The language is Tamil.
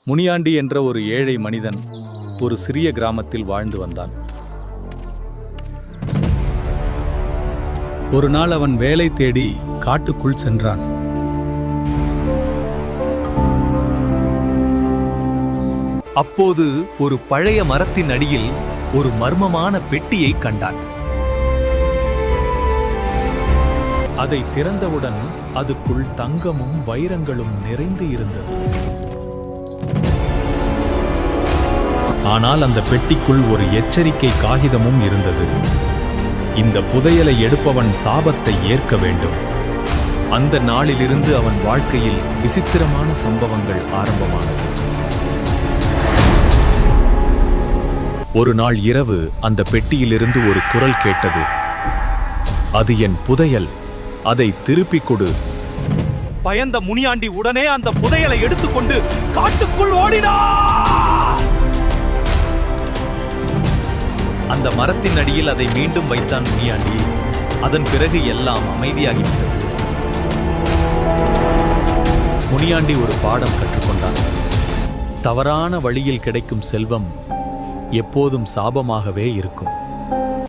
முனியாண்டி என்ற ஒரு ஏழை மனிதன் ஒரு சிறிய கிராமத்தில் வாழ்ந்து வந்தான். ஒரு நாள் அவன் வேலை தேடி காட்டுக்குள் சென்றான். அப்போது ஒரு பழைய மரத்தின் அடியில் ஒரு மர்மமான பெட்டியை கண்டான். அதை திறந்தவுடன் அதுக்குள் தங்கமும் வைரங்களும் நிறைந்து இருந்தது. ஆனால் அந்த பெட்டிக்குள் ஒரு எச்சரிக்கை காகிதமும் இருந்தது. இந்த புதையலை எடுப்பவன் சாபத்தை ஏற்க வேண்டும். அந்த நாளிலிருந்து அவன் வாழ்க்கையில் விசித்திரமான சம்பவங்கள் ஆரம்பமானது. ஒரு நாள் இரவு அந்த பெட்டியிலிருந்து ஒரு குரல் கேட்டது. அது என் புதையல், அதை திருப்பிக் கொடு. பயந்த முனியாண்டி உடனே அந்த புதையலை எடுத்துக்கொண்டு காட்டுக்குள் ஓடினான். அந்த மரத்தின் அடியில் அதை மீண்டும் வைத்தான் முனியாண்டி. அதன் பிறகு எல்லாம் அமைதியாகிவிட்டது. முனியாண்டி ஒரு பாடம் கற்றுக்கொண்டான். தவறான வழியில் கிடைக்கும் செல்வம் எப்போதும் சாபமாகவே இருக்கும்.